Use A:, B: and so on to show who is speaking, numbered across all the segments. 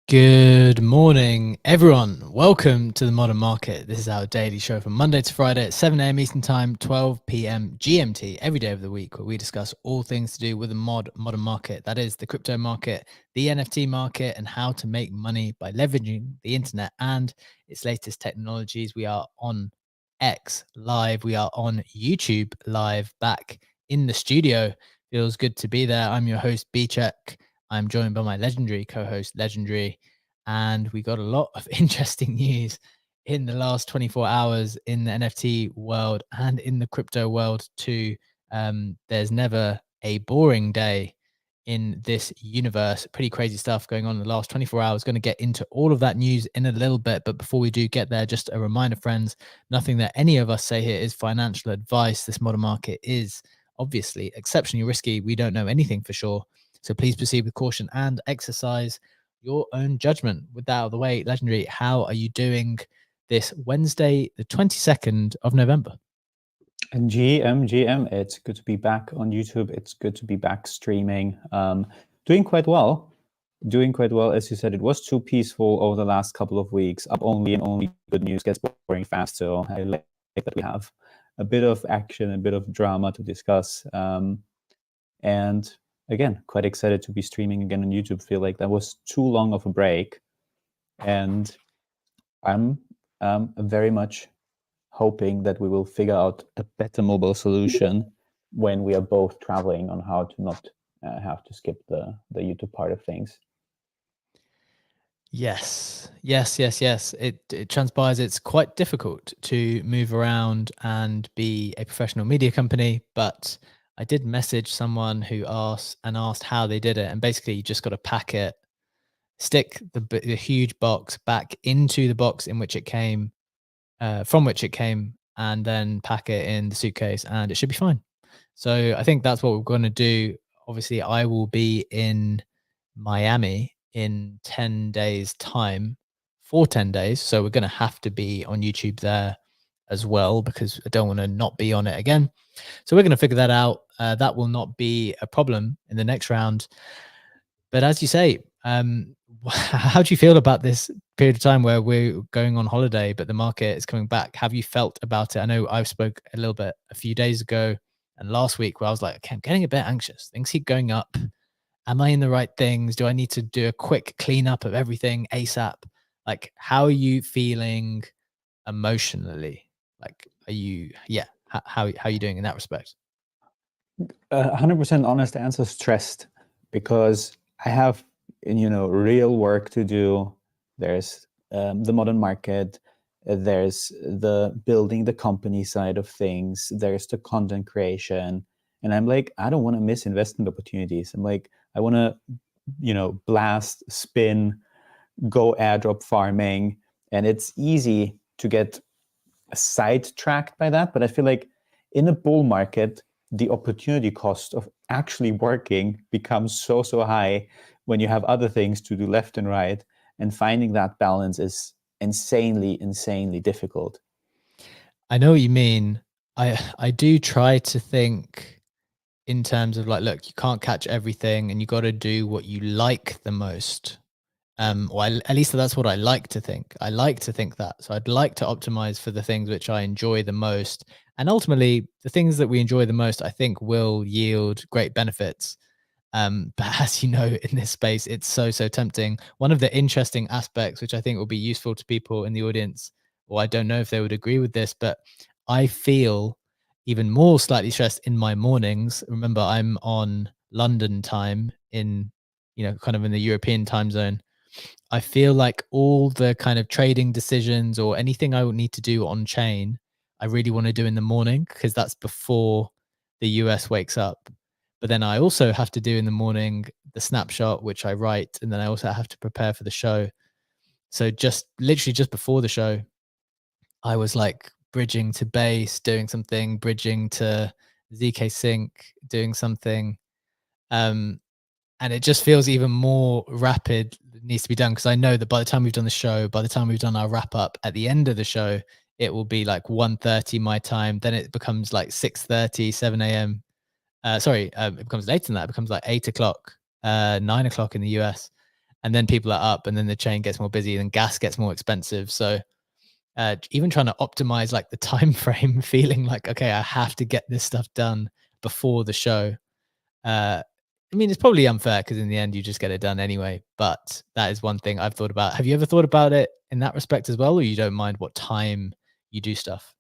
A: Good morning, everyone. Welcome to the Modern Market. This is our daily show from Monday to Friday at 7 a.m. Eastern Time, 12 p.m. GMT, every day of the week, where we discuss all things to do with the modern market. That is the crypto market, the NFT market, and how to make money by leveraging the internet and its latest technologies. We are on X live. We are on YouTube live, back in the studio. Feels good to be there. I'm your host, B-Check. I'm joined by my legendary co-host, Legendary, and we got a lot of interesting news in the last 24 hours in the NFT world and in the crypto world too. There's never a boring day in this universe. Pretty crazy stuff going on in the last 24 hours. Going to get into all of that news in a little bit, but before we do get there, just a reminder, friends, nothing that any of us say here is financial advice. This modern market is obviously exceptionally risky. We don't know anything for sure. So please proceed with caution and exercise your own judgment. With that out of the way, Legendary, how are you doing this Wednesday, the 22nd of November?
B: And GM, it's good to be back on YouTube. It's good to be back streaming. Doing quite well. As you said, it was too peaceful over the last couple of weeks. Up only and only good news gets boring fast. So I like that we have a bit of action, a bit of drama to discuss. And again, quite excited to be streaming again on YouTube. Feel like that was too long of a break. And I'm very much hoping that we will figure out a better mobile solution when we are both traveling on how to not have to skip the YouTube part of things.
A: Yes. It transpires it's quite difficult to move around and be a professional media company, but I did message someone who asked how they did it, and basically you just got to pack it, stick the huge box back into the box in which it came, from which it came, and then pack it in the suitcase, and it should be fine. So I think that's what we're going to do. Obviously, I will be in Miami in 10 days' time for 10 days. So we're going to have to be on YouTube there as well, because I don't want to not be on it again. So we're going to figure that out. That will not be a problem in the next round. But as you say, how do you feel about this period of time where we're going on holiday, but the market is coming back? Have you felt about it? I know I spoke a little bit a few days ago and last week where I was like, okay, I'm getting a bit anxious. Things keep going up. Am I in the right things? Do I need to do a quick cleanup of everything ASAP? Like, how are you feeling emotionally? Like, are you, how are you doing in that respect?
B: 100% honest answer, stressed, because I have real work to do. There's the modern market, there's the building the company side of things, there's the content creation, and I'm like, I don't want to miss investment opportunities. I'm like, I want to blast, spin, go airdrop farming, and it's easy to get sidetracked by that. But I feel like in a bull market, the opportunity cost of actually working becomes so high when you have other things to do left and right, and finding that balance is insanely difficult.
A: I know what you mean. I do try to think in terms of like, look, you can't catch everything and you got to do what you like the most. Or at least that's what I like to think. I like to think that. So I'd like to optimize for the things which I enjoy the most. And ultimately, the things that we enjoy the most, I think, will yield great benefits. But as you know, in this space, it's so tempting. One of the interesting aspects, which I think will be useful to people in the audience, or I don't know if they would agree with this, but I feel even more slightly stressed in my mornings. Remember, I'm on London time in, kind of in the European time zone. I feel like all the kind of trading decisions or anything I would need to do on chain, I really want to do in the morning because that's before the US wakes up. But then I also have to do in the morning the snapshot, which I write, and then I also have to prepare for the show. So just literally just before the show, I was like bridging to base, doing something, bridging to ZK Sync, doing something. And it just feels even more rapid. It needs to be done because I know that by the time we've done the show, by the time we've done our wrap up at the end of the show, it will be like 1:30 my time. Then it becomes like 6:30, 7 a.m. It becomes later than that. It becomes like 8 o'clock, 9 o'clock in the US. and then people are up, and then the chain gets more busy, and gas gets more expensive. So even trying to optimize like the time frame, feeling like, okay, I have to get this stuff done before the show. I mean, it's probably unfair because in the end, you just get it done anyway. But that is one thing I've thought about. Have you ever thought about it in that respect as well, or you don't mind what time you do stuff?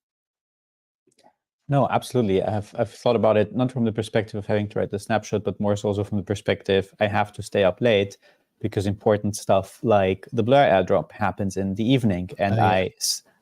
B: No, absolutely. I've thought about it not from the perspective of having to write the snapshot, but more so also from the perspective I have to stay up late because important stuff like the Blur airdrop happens in the evening, and
A: Oh yeah.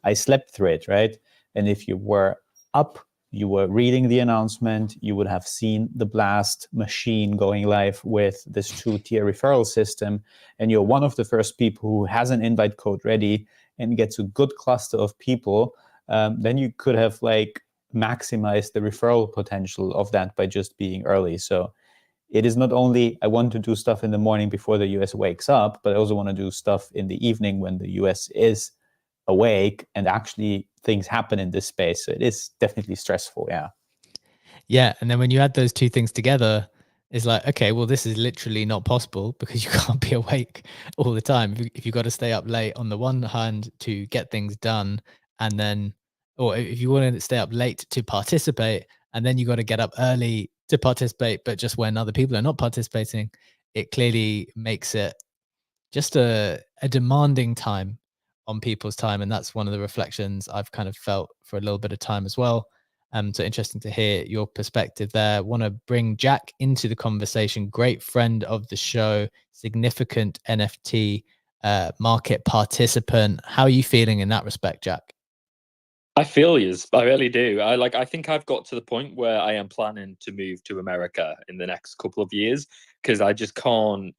B: I slept through it, right? And if you were up, you were reading the announcement, you would have seen the Blast machine going live with this 2-tier referral system, and you're one of the first people who has an invite code ready and gets a good cluster of people. Then you could have like maximize the referral potential of that by just being early. So it is not only I want to do stuff in the morning before the US wakes up, but I also want to do stuff in the evening when the US is awake and actually things happen in this space. So it is definitely stressful. Yeah.
A: Yeah, and then when you add those two things together, it's like, okay, well, this is literally not possible because you can't be awake all the time. If you've got to stay up late on the one hand to get things done, and then, or if you want to stay up late to participate, and then you got to get up early to participate, but just when other people are not participating, it clearly makes it just a demanding time on people's time. And that's one of the reflections I've kind of felt for a little bit of time as well. So interesting to hear your perspective there. Want to bring Jack into the conversation. Great friend of the show, significant NFT market participant. How are you feeling in that respect, Jack?
C: I feel yous. I really do. I think I've got to the point where I am planning to move to America in the next couple of years because I just can't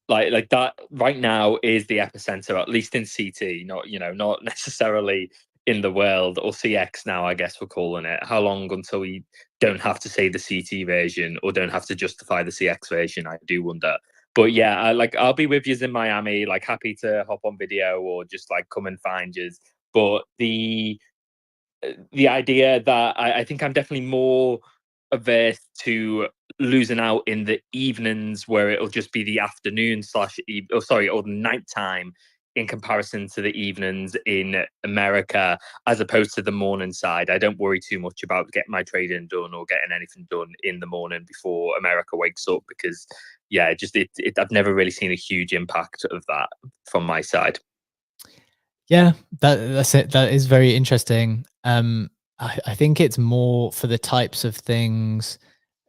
C: like that right now is the epicenter, at least in CT, not not necessarily in the world, or CX now, I guess we're calling it. How long until we don't have to say the CT version or don't have to justify the CX version? I do wonder. But yeah, I'll be with yous in Miami, like happy to hop on video or just like come and find yous. But the idea that I think I'm definitely more averse to losing out in the evenings where it'll just be the afternoon slash or the nighttime in comparison to the evenings in America as opposed to the morning side. I don't worry too much about getting my trading done or getting anything done in the morning before America wakes up because yeah, I've never really seen a huge impact of that from my side.
A: Yeah, that's it. That is very interesting. I think it's more for the types of things.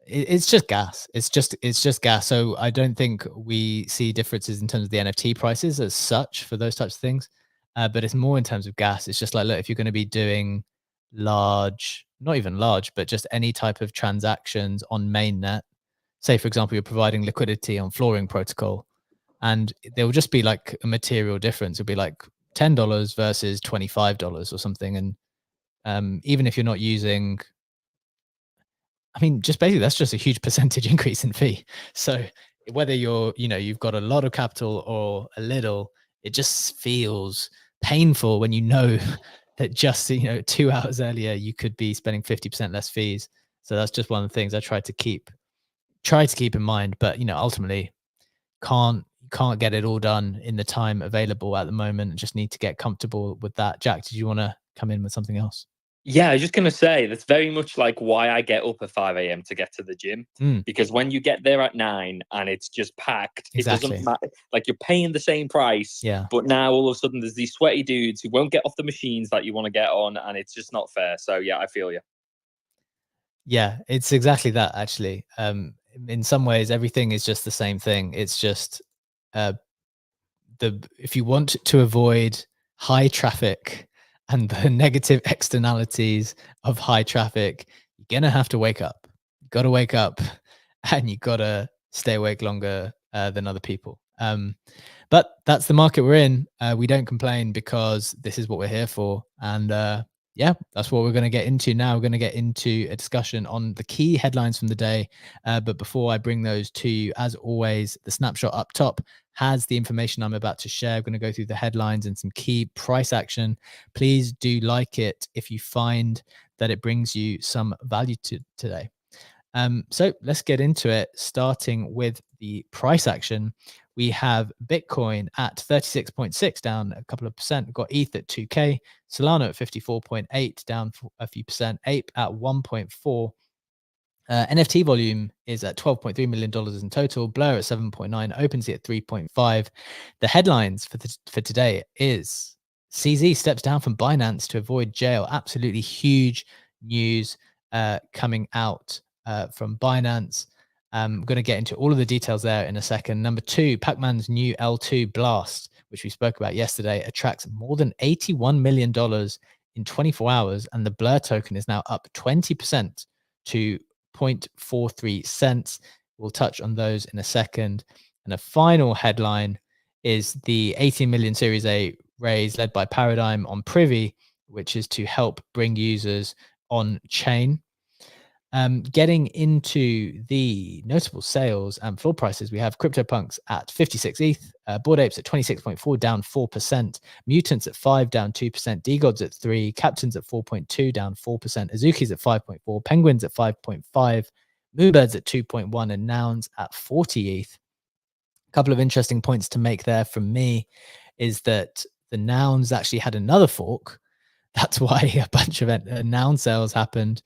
A: It's just gas. It's just gas. So I don't think we see differences in terms of the NFT prices as such for those types of things. But it's more in terms of gas. It's just like, look, if you're going to be doing large, not even large, but just any type of transactions on mainnet, say for example, you're providing liquidity on flooring protocol, and there will just be like a material difference. It'll be like $10 versus $25 or something. And even if you're not using, I mean, just basically that's just a huge percentage increase in fee. So whether you've got a lot of capital or a little, it just feels painful when you know that just 2 hours earlier you could be spending 50% less fees. So that's just one of the things I try to keep in mind. But ultimately can't get it all done in the time available at the moment. Just need to get comfortable with that. Jack, did you want to come in with something else?
C: Yeah, I was just gonna say that's very much like why I get up at 5 a.m. to get to the gym.
A: Mm,
C: Because when you get there at 9 and it's just packed, it doesn't
A: exactly.
C: matter. Like you're paying the same price,
A: Yeah.
C: but now all of a sudden there's these sweaty dudes who won't get off the machines that you want to get on, and it's just not fair. So yeah, I feel you.
A: Yeah, it's exactly that actually. In some ways, everything is just the same thing. It's just uh, if you want to avoid high traffic and the negative externalities of high traffic, you're gonna have to wake up. You got to wake up, and you got to stay awake longer than other people. But that's the market we're in. We don't complain because this is what we're here for. And yeah, that's what we're going to get into now. We're going to get into a discussion on the key headlines from the day. But before I bring those to you, as always, the snapshot up top has the information I'm about to share. I'm going to go through the headlines and some key price action. Please do like it if you find that it brings you some value to today. So let's get into it, starting with the price action. we have Bitcoin at 36.6, down a couple of percent. We've got ETH at 2K, Solana at 54.8, down a few percent. Ape at 1.4. NFT volume is at $12.3 million in total. Blur at 7.9. OpenSea at 3.5. The headlines for today is CZ steps down from Binance to avoid jail. Absolutely huge news coming out from Binance. I'm going to get into all of the details there in a second. Number 2, Pac-Man's new L2 Blast, which we spoke about yesterday, attracts more than $81 million in 24 hours, and the Blur token is now up 20% to 0.43 cents. We'll touch on those in a second. And a final headline is the 18 million Series A raise led by Paradigm on Privy, which is to help bring users on chain. Getting into the notable sales and floor prices, we have CryptoPunks at 56 ETH, Bored Apes at 26.4, down 4%, Mutants at 5, down 2%, DGods at 3, Captains at 4.2, down 4%, Azuki's at 5.4, Penguins at 5.5, Moonbirds at 2.1, and Nouns at 40 ETH. A couple of interesting points to make there from me is that the Nouns actually had another fork. That's why a bunch of noun sales happened.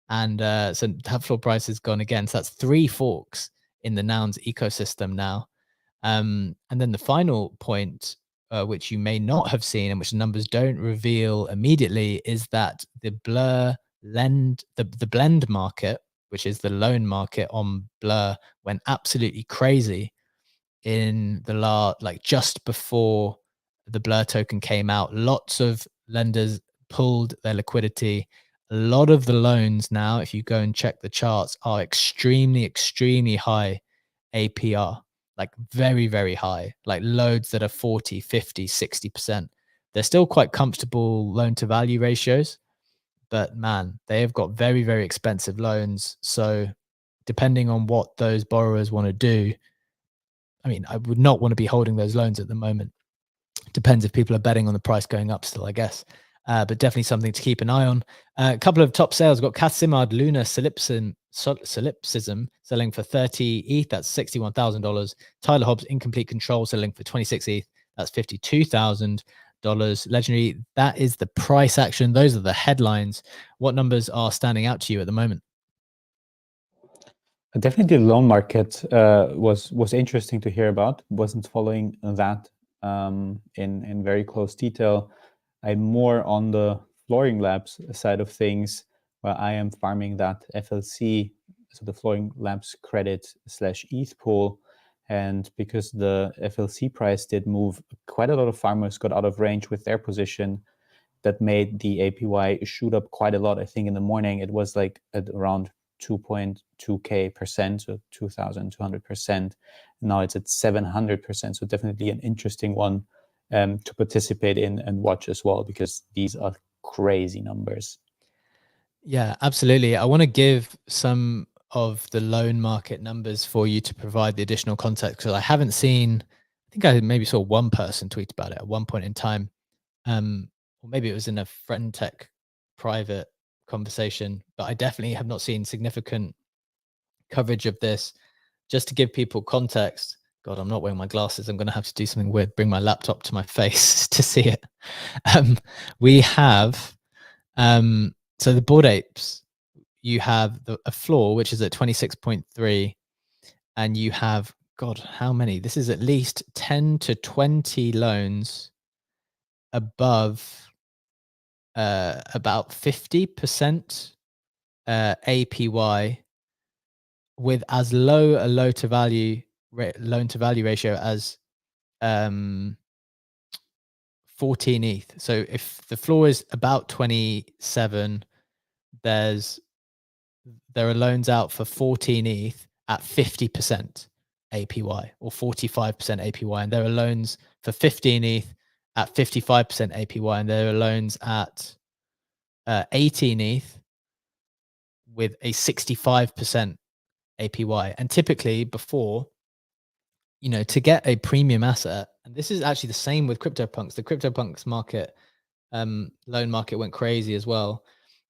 A: And so that floor price has gone again. So that's 3 forks in the Nouns ecosystem now. And then the final point, which you may not have seen and which the numbers don't reveal immediately, is that the the blend market, which is the loan market on Blur, went absolutely crazy in the like just before the Blur token came out. Lots of lenders pulled their liquidity. A lot of the loans now, if you go and check the charts, are extremely high APR, like very, very high, like loads that are 40, 50, 60%. They're still quite comfortable loan to value ratios, but man, they have got very, very expensive loans. So depending on what those borrowers want to do, I mean, I would not want to be holding those loans at the moment. Depends if people are betting on the price going up still, I guess. But definitely something to keep an eye on. A couple of top sales. We've got Casimard Luna Solipsism selling for 30 ETH. That's $61,000. Tyler Hobbs Incomplete Control selling for 26 ETH. That's $52,000. Legendary, that is the price action. Those are the headlines. What numbers are standing out to you at the moment?
B: Definitely the loan market was interesting to hear about. Wasn't following that in very close detail. I'm more on the Flooring Labs side of things, where I am farming that FLC, so the Flooring Labs credit / ETH pool. And because the FLC price did move, quite a lot of farmers got out of range with their position. That made the APY shoot up quite a lot. I think in the morning it was like at around 2.2K%, so 2,200%. Now it's at 700%. So definitely an interesting one to participate in and watch as well, because these are crazy numbers.
A: Yeah, absolutely. I want to give some of the loan market numbers for you to provide the additional context, because I haven't seen, I think I maybe saw one person tweet about it at one point in time. Or maybe it was in a friend tech private conversation, but I definitely have not seen significant coverage of this. Just to give people context, God, I'm not wearing my glasses. I'm going to have to do something weird, bring my laptop to my face to see it. We have, so the Bored Apes, you have a floor, which is at 26.3, and you have, God, how many? This is at least 10 to 20 loans above about 50% APY, with as low a loan to value ratio as 14 ETH. So if the floor is about 27, there are loans out for 14 ETH at 50% APY or 45% APY, and there are loans for 15 ETH at 55% APY, and there are loans at 18 ETH with a 65% APY. And typically before, you know, to get a premium asset, and this is actually the same with CryptoPunks, the CryptoPunks market, loan market went crazy as well.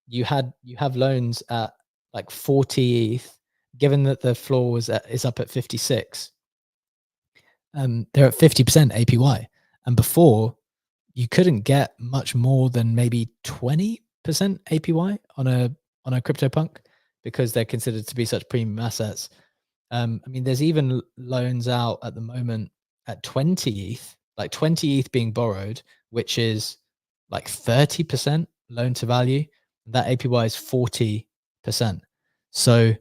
A: You have loans at like 40 ETH, given that the floor is up at 56. they're at 50% APY. And before, you couldn't get much more than maybe 20% APY on a CryptoPunk because they're considered to be such premium assets. I mean, there's even loans out at the moment at 20 ETH, like 20 ETH being borrowed, which is like 30% loan to value. That APY is 40%. So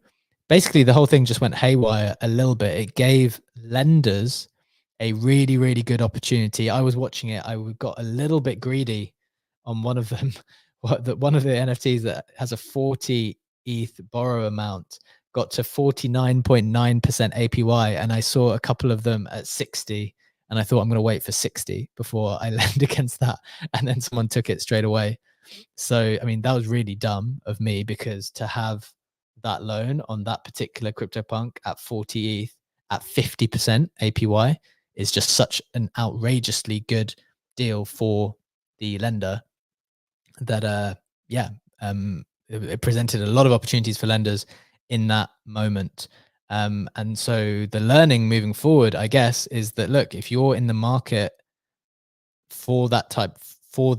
A: basically, the whole thing just went haywire a little bit. It gave lenders a really, really good opportunity. I was watching it. I got a little bit greedy on one of them. One of the NFTs that has a 40 ETH borrow amount got to 49.9% APY, and I saw a couple of them at 60, and I thought I'm going to wait for 60 before I lend against that, and then someone took it straight away. So I mean, that was really dumb of me, because to have that loan on that particular CryptoPunk at 40 ETH at 50% APY is just such an outrageously good deal for the lender that it presented a lot of opportunities for lenders in that moment. And so the learning moving forward, I guess, is that, look, if you're in the market for that type, for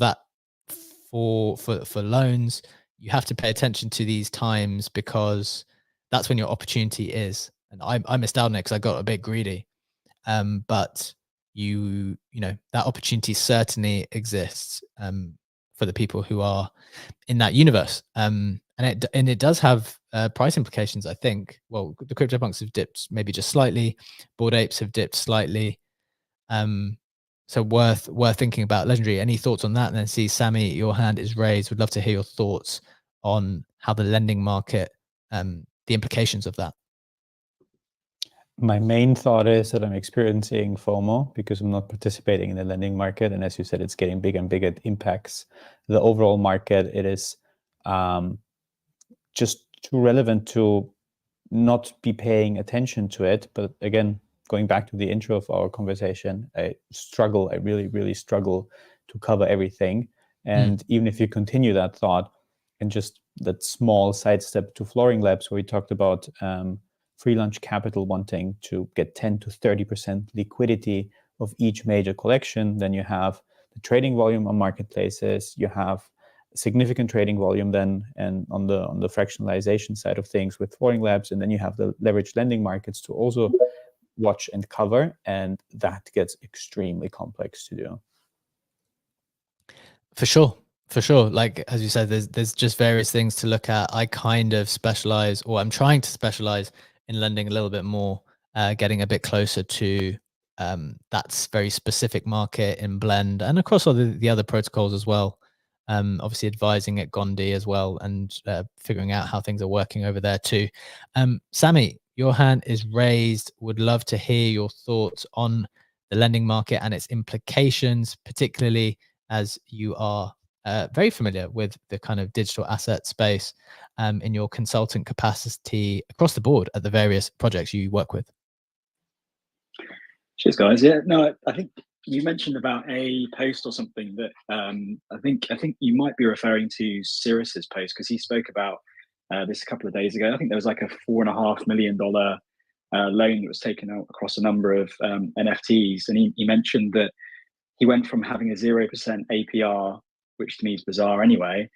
A: loans, you have to pay attention to these times, because that's when your opportunity is. And I missed out on it because I got a bit greedy. But you know, that opportunity certainly exists for the people who are in that universe. And it does have price implications, I think. Well, the CryptoPunks have dipped maybe just slightly. Bored Apes have dipped slightly. So worth thinking about. Legendary, any thoughts on that? And then see, Sammy, your hand is raised. Would love to hear your thoughts on how the lending market, the implications of that.
B: My main thought is that I'm experiencing FOMO because I'm not participating in the lending market. And as you said, it's getting bigger and bigger. It impacts the overall market. It is just too relevant to not be paying attention to it. But again, going back to the intro of our conversation, I really, really struggle to cover everything. And even if you continue that thought and just that small sidestep to Flooring Labs, where we talked about Free Lunch Capital wanting to get 10 to 30% liquidity of each major collection, then you have the trading volume on marketplaces, you have significant trading volume then, and on the fractionalization side of things with Flooring Labs, and then you have the leveraged lending markets to also watch and cover, and that gets extremely complex to do.
A: For sure. Like, as you said, there's just various things to look at. I kind of specialize, or I'm trying to specialize in lending a little bit more, getting a bit closer to that's very specific market in Blend and across all the other protocols as well. Obviously advising at Gondi as well, and figuring out how things are working over there too. Sammy, your hand is raised. Would love to hear your thoughts on the lending market and its implications, particularly as you are very familiar with the kind of digital asset space in your consultant capacity across the board at the various projects you work with.
D: Cheers, guys. Yeah, no, I think you mentioned about a post or something that I think you might be referring to Cyrus's post, because he spoke about this a couple of days ago. I think there was like a $4.5 million loan that was taken out across a number of NFTs, and he mentioned that he went from having a 0% APR, which to me is bizarre anyway.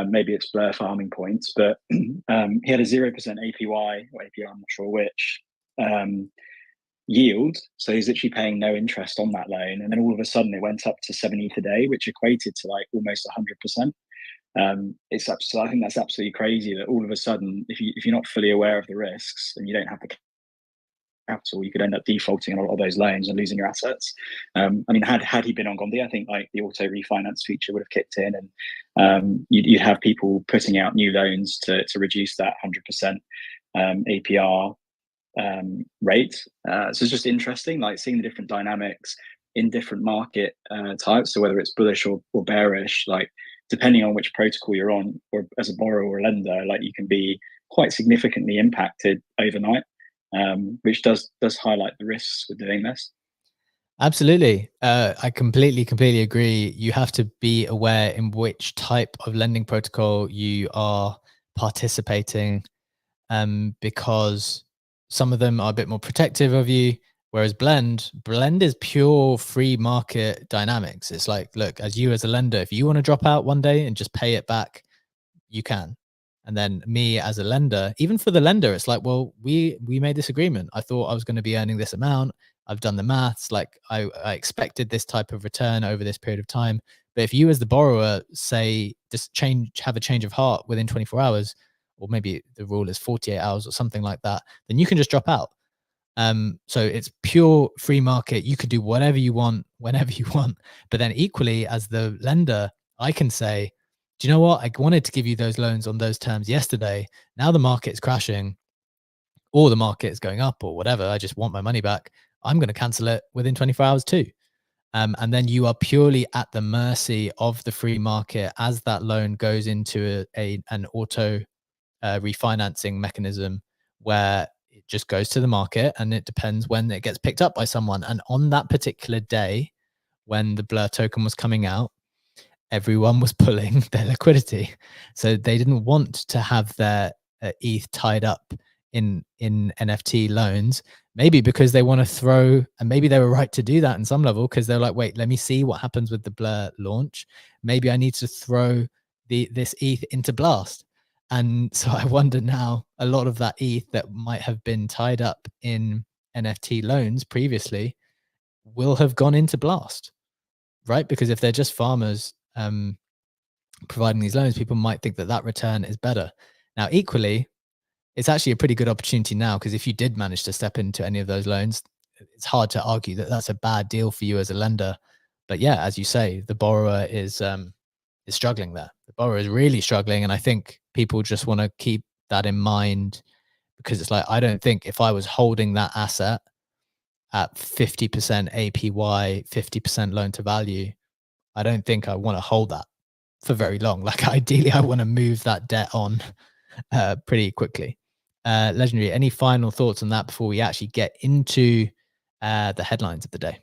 D: Maybe it's Blur farming points, but he had a 0% APY or APR, I'm not sure which, yield. So he's literally paying no interest on that loan. And then all of a sudden it went up to 7 ETH a day, which equated to like almost 100%. I think that's absolutely crazy that all of a sudden, if you're not fully aware of the risks and you don't have the capital, you could end up defaulting on a lot of those loans and losing your assets. I mean, had he been on Gondi, I think like the auto refinance feature would have kicked in, and you'd have people putting out new loans to reduce that 100% APR rate. So it's just interesting, like seeing the different dynamics in different market types. So whether it's bullish or bearish, like depending on which protocol you're on, or as a borrower or a lender, like you can be quite significantly impacted overnight, which does highlight the risks with doing this.
A: Absolutely. I completely agree. You have to be aware in which type of lending protocol you are participating, because some of them are a bit more protective of you, Whereas blend is pure free market dynamics. It's like, look, as a lender, if you want to drop out one day and just pay it back, you can. And then me as a lender, even for the lender, it's like, well, we made this agreement. I thought I was going to be earning this amount. I've done the maths. Like I expected this type of return over this period of time. But if you as the borrower say just have a change of heart within 24 hours, or maybe the rule is 48 hours or something like that, then you can just drop out. So it's pure free market. You could do whatever you want, whenever you want. But then equally, as the lender, I can say, do you know what? I wanted to give you those loans on those terms yesterday. Now the market's crashing or the market is going up or whatever. I just want my money back. I'm going to cancel it within 24 hours too. And then you are purely at the mercy of the free market as that loan goes into an auto refinancing mechanism where it just goes to the market, and it depends when it gets picked up by someone. And on that particular day, when the Blur token was coming out, everyone was pulling their liquidity. So they didn't want to have their ETH tied up in NFT loans, maybe because they want to throw, and maybe they were right to do that in some level, because they're like, wait, let me see what happens with the Blur launch. Maybe I need to throw this ETH into Blast. And so I wonder now, a lot of that ETH that might have been tied up in NFT loans previously will have gone into Blast, right? Because if they're just farmers providing these loans, people might think that that return is better. Now, equally, it's actually a pretty good opportunity now, because if you did manage to step into any of those loans, it's hard to argue that that's a bad deal for you as a lender. But yeah, as you say, the borrower is struggling there. The borrower is really struggling, and I think people just want to keep that in mind, because it's like, I don't think if I was holding that asset at 50% APY, 50% loan to value, I don't think I want to hold that for very long. Like ideally, I want to move that debt on pretty quickly. Legendary, any final thoughts on that before we actually get into the headlines of the day?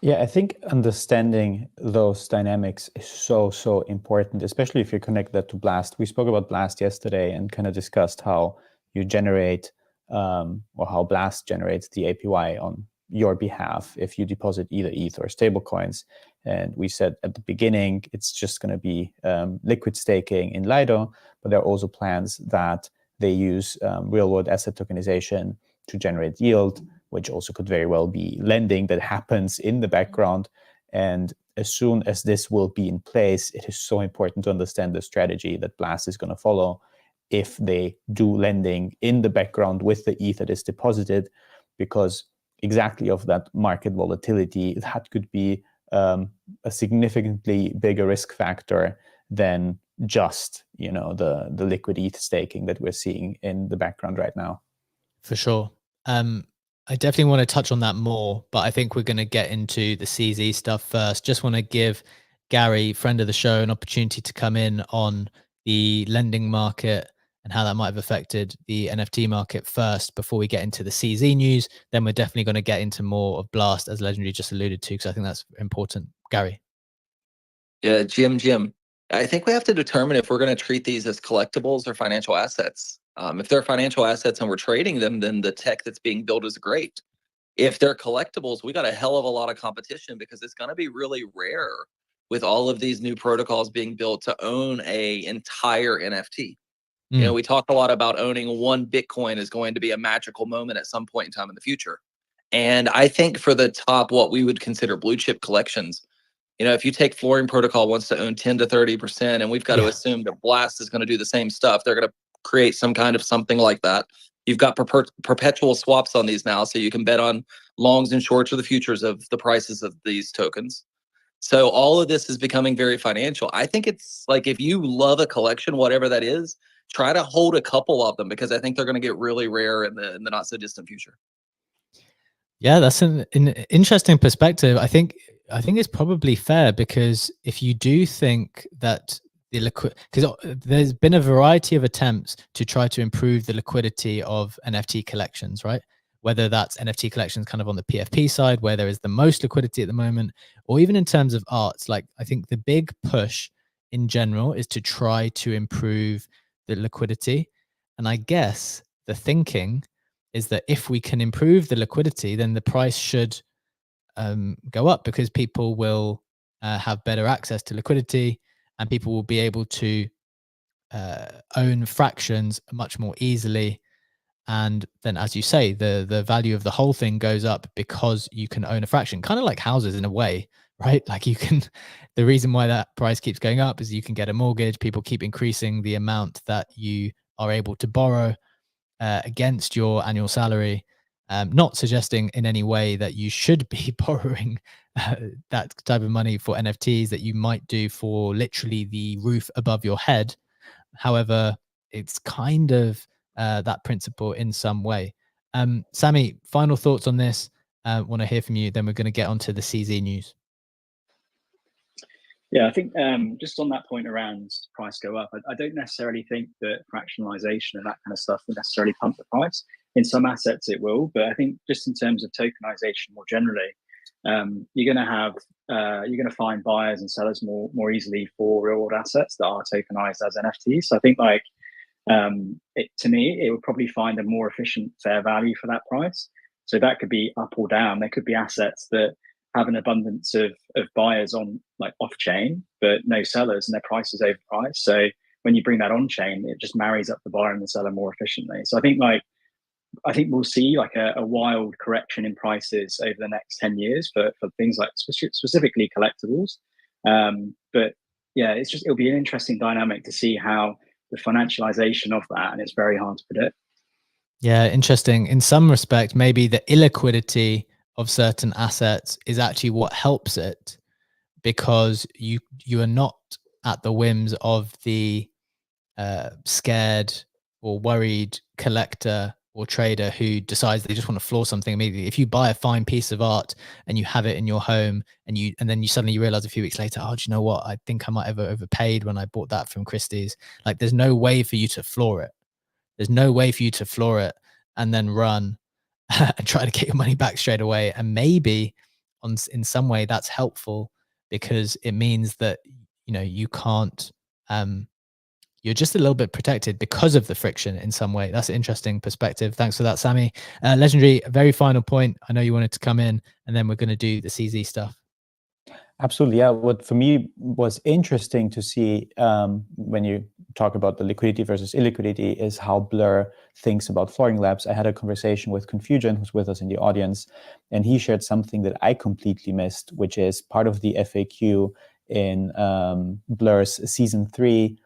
B: Yeah, I think understanding those dynamics is so important, especially if you connect that to Blast. We spoke about Blast yesterday and kind of discussed how you generate or how Blast generates the APY on your behalf if you deposit either ETH or stablecoins. And we said at the beginning, it's just going to be liquid staking in Lido, but there are also plans that they use real-world asset tokenization to generate yield, which also could very well be lending that happens in the background. And as soon as this will be in place, it is so important to understand the strategy that Blast is going to follow if they do lending in the background with the ETH that is deposited, because exactly of that market volatility, that could be a significantly bigger risk factor than just, the liquid ETH staking that we're seeing in the background right now.
A: For sure. I definitely want to touch on that more, but I think we're going to get into the CZ stuff first. Just want to give Gary, friend of the show, an opportunity to come in on the lending market and how that might have affected the NFT market first before we get into the CZ news. Then we're definitely going to get into more of Blast, as Legendary just alluded to, because I think that's important. Gary.
E: Yeah, Jim. I think we have to determine if we're going to treat these as collectibles or financial assets. If they're financial assets and we're trading them, then the tech that's being built is great. If they're collectibles, we got a hell of a lot of competition, because it's going to be really rare with all of these new protocols being built to own a entire NFT. We talk a lot about owning one Bitcoin is going to be a magical moment at some point in time in the future. And I think for the top, what we would consider blue chip collections, if you take Flooring Protocol wants to own 10 to 30%, and we've got to assume that Blast is going to do the same stuff, they're going to create some kind of something like that. You've got perpetual swaps on these now, so you can bet on longs and shorts or the futures of the prices of these tokens. So all of this is becoming very financial. I think it's like, if you love a collection, whatever that is, try to hold a couple of them, because I think they're going to get really rare in the not so distant future.
A: Yeah, that's an interesting perspective. I think it's probably fair, because if you do think that because there's been a variety of attempts to try to improve the liquidity of NFT collections, right? Whether that's NFT collections kind of on the PFP side, where there is the most liquidity at the moment, or even in terms of arts. Like, I think the big push in general is to try to improve the liquidity. And I guess the thinking is that if we can improve the liquidity, then the price should go up, because people will have better access to liquidity, and people will be able to own fractions much more easily. And then, as you say, the value of the whole thing goes up because you can own a fraction, kind of like houses in a way, right? Like you can, the reason why that price keeps going up is you can get a mortgage. People keep increasing the amount that you are able to borrow against your annual salary. Not suggesting in any way that you should be borrowing that type of money for NFTs that you might do for literally the roof above your head. However, it's kind of that principle in some way. Sammy, final thoughts on this? Want to hear from you. Then we're going to get onto the CZ news.
D: Yeah, I think just on that point around price go up, I don't necessarily think that fractionalization and that kind of stuff will necessarily pump the price. In some assets it will, but I think just in terms of tokenization more generally, you're going to have you're going to find buyers and sellers more easily for real world assets that are tokenized as NFTs. So I think like to me, it would probably find a more efficient fair value for that price. So that could be up or down. There could be assets that have an abundance of buyers on like off chain, but no sellers, and their price is overpriced. So when you bring that on chain, it just marries up the buyer and the seller more efficiently. So I think we'll see like a wild correction in prices over the next 10 years for things like specifically collectibles. But yeah, it'll be an interesting dynamic to see how the financialization of that, and it's very hard to predict.
A: Yeah, interesting. In some respect, maybe the illiquidity of certain assets is actually what helps it, because you are not at the whims of the scared or worried collector or trader who decides they just want to floor something immediately. If you buy a fine piece of art and you have it in your home, and then you suddenly realize a few weeks later, oh, do you know what? I think I might have overpaid when I bought that from Christie's. Like, there's no way for you to floor it. There's no way for you to floor it and then run and try to get your money back straight away. And maybe in some way that's helpful, because it means that, you can't, you're just a little bit protected because of the friction in some way. That's an interesting perspective. Thanks for that, Sammy. Legendary, very final point. I know you wanted to come in, and then we're going to do the CZ stuff.
B: Absolutely. Yeah. What for me was interesting to see when you talk about the liquidity versus illiquidity is how Blur thinks about flooring labs. I had a conversation with Confusion, who's with us in the audience, and he shared something that I completely missed, which is part of the FAQ in Blur's season 3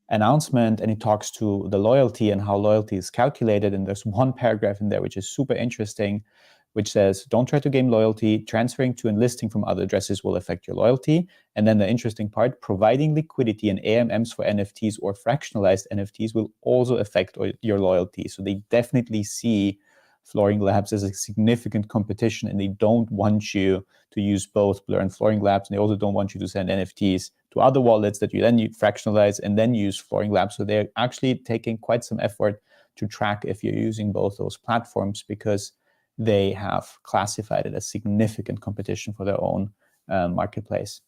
B: announcement, and he talks to the loyalty and how loyalty is calculated. And there's one paragraph in there which is super interesting, which says, don't try to gain loyalty. Transferring to enlisting from other addresses will affect your loyalty. And then the interesting part, providing liquidity and AMMs for NFTs or fractionalized NFTs will also affect your loyalty. So they definitely see Flooring Labs as a significant competition, and they don't want you to use both Blur and Flooring Labs. And they also don't want you to send NFTs to other wallets that you then fractionalize and then use Flooring Labs. So they're actually taking quite some effort to track if you're using both those platforms, because they have classified it as significant competition for their own marketplace.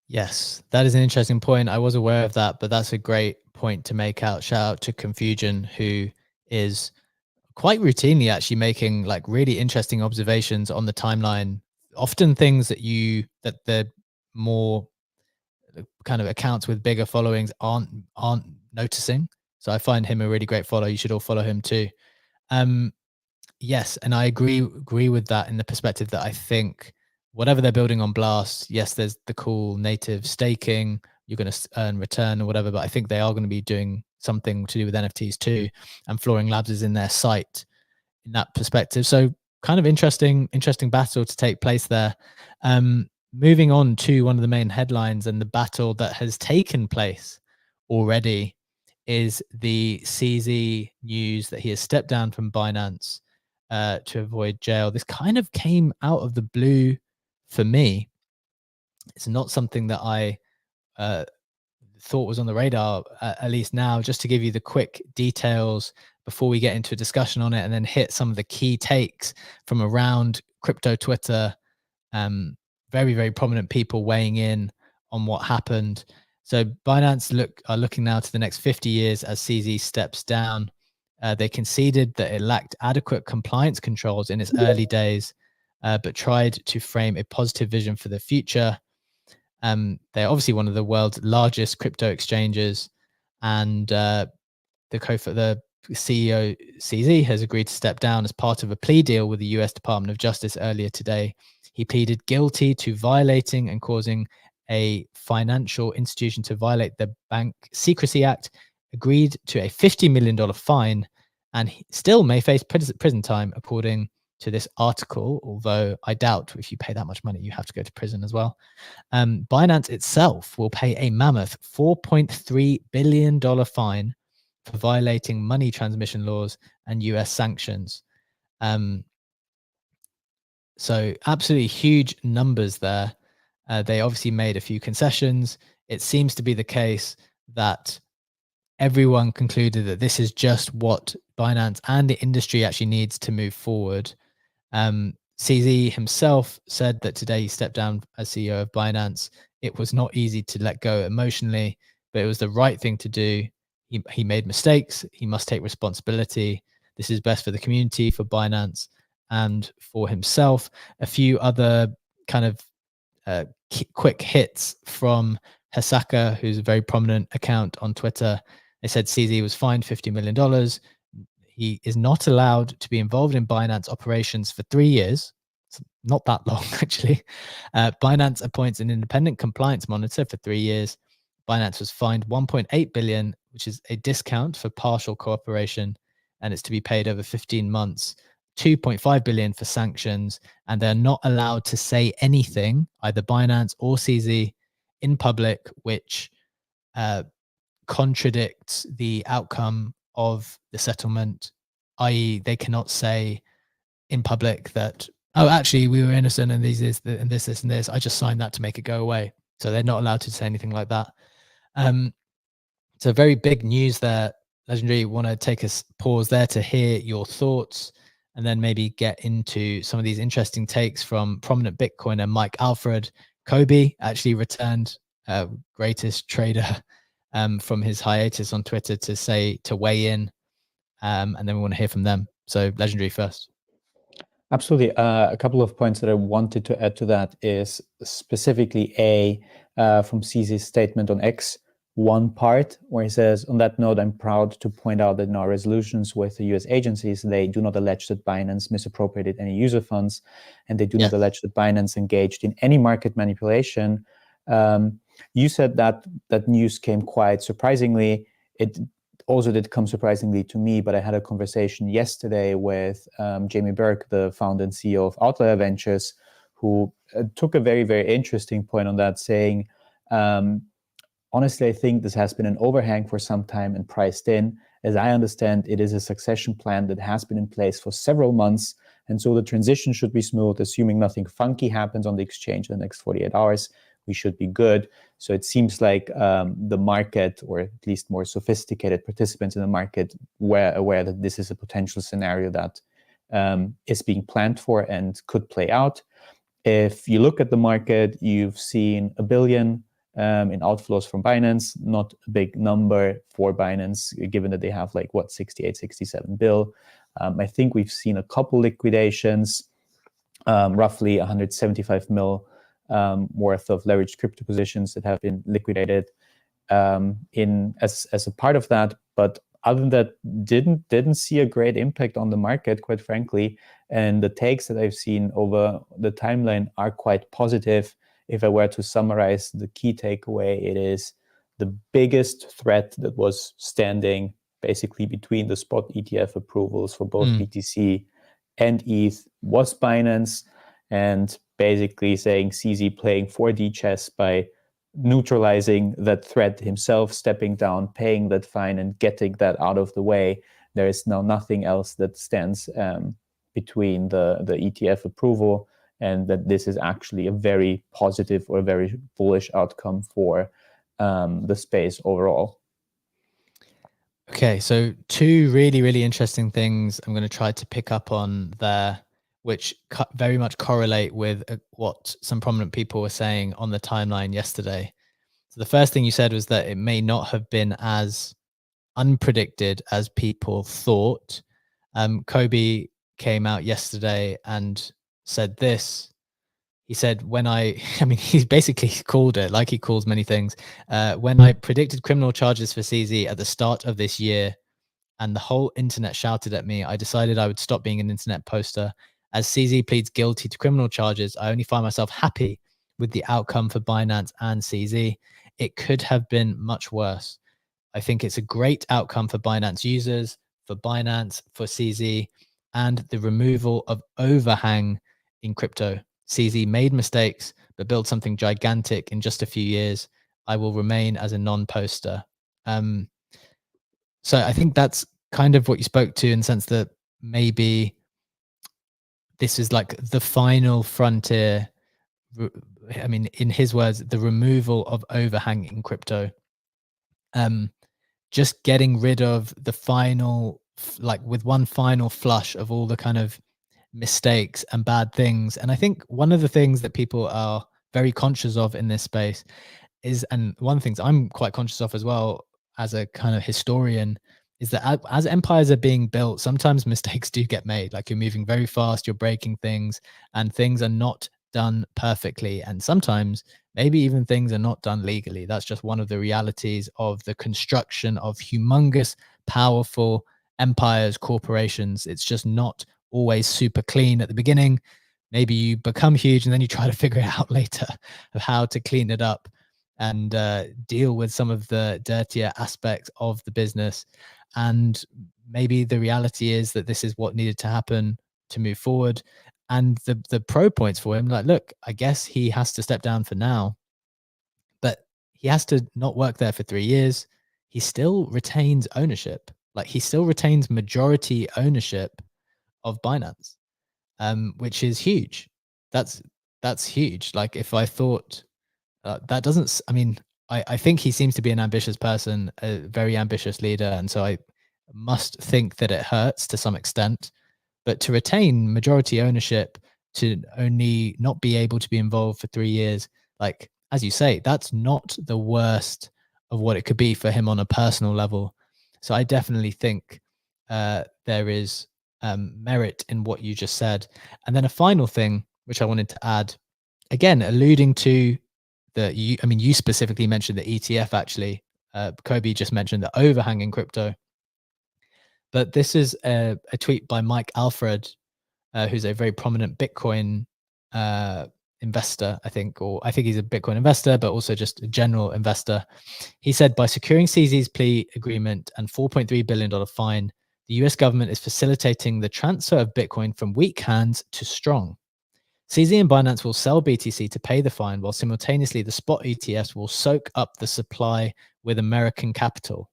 A: Yes, that is an interesting point. I was aware of that, but that's a great point to make out. Shout out to Confusion, who is quite routinely actually making like really interesting observations on the timeline. Often things that the more kind of accounts with bigger followings aren't noticing. So I find him a really great follow. You should all follow him too. Yes, and I agree with that in the perspective that I think whatever they're building on Blast, yes, there's the cool native staking, you're going to earn return or whatever, but I think they are going to be doing something to do with NFTs too, and Flooring Labs is in their sight in that perspective. So kind of interesting battle to take place there. Moving on to one of the main headlines and the battle that has taken place already is the CZ news that he has stepped down from Binance to avoid jail. This kind of came out of the blue for me. It's not something that I thought was on the radar, at least now. Just to give you the quick details before we get into a discussion on it, and then hit some of the key takes from around crypto Twitter. Very, very prominent people weighing in on what happened. So Binance are looking now to the next 50 years as CZ steps down. They conceded that it lacked adequate compliance controls in its early days, but tried to frame a positive vision for the future. They're obviously one of the world's largest crypto exchanges, and the CEO CZ has agreed to step down as part of a plea deal with the US Department of Justice earlier today. He pleaded guilty to violating and causing a financial institution to violate the Bank Secrecy Act, agreed to a $50 million fine, and he still may face prison time, according to this article, although I doubt if you pay that much money, you have to go to prison as well. Binance itself will pay a mammoth $4.3 billion fine for violating money transmission laws and US sanctions. So absolutely huge numbers there. They obviously made a few concessions. It seems to be the case that everyone concluded that this is just what Binance and the industry actually needs to move forward. CZ himself said that today he stepped down as CEO of Binance. It was not easy to let go emotionally, but it was the right thing to do. He made mistakes. He must take responsibility. This is best for the community, for Binance, and for himself. A few other kind of quick hits from Hasaka, who's a very prominent account on Twitter. They said CZ was fined $50 million. He is not allowed to be involved in Binance operations for 3 years. It's not that long, actually. Binance appoints an independent compliance monitor for 3 years. Binance was fined 1.8 billion, which is a discount for partial cooperation, and it's to be paid over 15 months. 2.5 billion for sanctions, and they're not allowed to say anything, either Binance or CZ, in public, which contradicts the outcome of the settlement, i.e., they cannot say in public that, oh, actually, we were innocent and this, and this. I just signed that to make it go away. So they're not allowed to say anything like that. So very big news there. Legendary, want to take a pause there to hear your thoughts, and then maybe get into some of these interesting takes from prominent Bitcoiner Mike Alfred. Kobe actually returned, greatest trader, from his hiatus on Twitter to weigh in, and then we want to hear from them. So Legendary first.
B: Absolutely. A couple of points that I wanted to add to that is specifically from CZ's statement on X, one part where he says, on that note, I'm proud to point out that in our resolutions with the US agencies, they do not allege that Binance misappropriated any user funds, and they do not allege that Binance engaged in any market manipulation. You said that news came quite surprisingly. It also did come surprisingly to me, but I had a conversation yesterday with Jamie Burke, the founder and CEO of Outlier Ventures, who took a very, very interesting point on that, saying, honestly, I think this has been an overhang for some time and priced in. As I understand, it is a succession plan that has been in place for several months, and so the transition should be smooth, assuming nothing funky happens on the exchange in the next 48 hours. We should be good. So it seems like the market, or at least more sophisticated participants in the market, were aware that this is a potential scenario that is being planned for and could play out. If you look at the market, you've seen $1 billion in outflows from Binance, not a big number for Binance, given that they have 68, 67 bill. I think we've seen a couple liquidations, roughly 175 mil worth of leveraged crypto positions that have been liquidated as a part of that. But other than that, didn't see a great impact on the market, quite frankly. And the takes that I've seen over the timeline are quite positive. If I were to summarize the key takeaway, it is the biggest threat that was standing basically between the spot ETF approvals for both BTC and ETH was Binance, and basically saying CZ playing 4D chess by neutralizing that threat himself, stepping down, paying that fine, and getting that out of the way. There is now nothing else that stands between the ETF approval, and that this is actually a very positive or very bullish outcome for the space overall.
A: Okay, so two really, really interesting things I'm going to try to pick up on there, which very much correlate with what some prominent people were saying on the timeline yesterday. So the first thing you said was that it may not have been as unpredicted as people thought. Kobe came out yesterday and said this. He said, I mean, he basically called it, like he calls many things, when I predicted criminal charges for CZ at the start of this year and the whole internet shouted at me, I decided I would stop being an internet poster. As CZ pleads guilty to criminal charges, I only find myself happy with the outcome for Binance and CZ. It could have been much worse. I think it's a great outcome for Binance users, for Binance, for CZ, and the removal of overhang in crypto. CZ made mistakes, but built something gigantic in just a few years. I will remain as a non-poster. So I think that's kind of what you spoke to in the sense that maybe this is like the final frontier. I mean, in his words, the removal of overhang in crypto. Just getting rid of the final, like with one final flush of all the kind of mistakes and bad things. And I think one of the things that people are very conscious of in this space is, and one of the things I'm quite conscious of as well as a kind of historian, is that as empires are being built, sometimes mistakes do get made. Like you're moving very fast, you're breaking things, and things are not done perfectly. And sometimes maybe even things are not done legally. That's just one of the realities of the construction of humongous, powerful empires, corporations. It's just not always super clean at the beginning. Maybe you become huge and then you try to figure it out later of how to clean it up and deal with some of the dirtier aspects of the business. And maybe the reality is that this is what needed to happen to move forward. And the pro points for him, like, look, I guess he has to step down for now, but he has to not work there for 3 years. He still retains ownership. Like he still retains majority ownership of Binance, which is huge. That's huge. Like if I thought that doesn't, I mean, I think he seems to be an ambitious person, a very ambitious leader. And so I must think that it hurts to some extent, but to retain majority ownership, to only not be able to be involved for 3 years, like, as you say, that's not the worst of what it could be for him on a personal level. So I definitely think there is merit in what you just said. And then a final thing, which I wanted to add, again, alluding to I mean, you specifically mentioned the ETF actually. Kobe just mentioned the overhang in crypto. But this is a tweet by Mike Alfred, who's a very prominent Bitcoin investor, I think, or I think he's a Bitcoin investor, but also just a general investor. He said, by securing CZ's plea agreement and $4.3 billion fine, the US government is facilitating the transfer of Bitcoin from weak hands to strong. CZ and Binance will sell BTC to pay the fine, while simultaneously the spot ETFs will soak up the supply with American capital.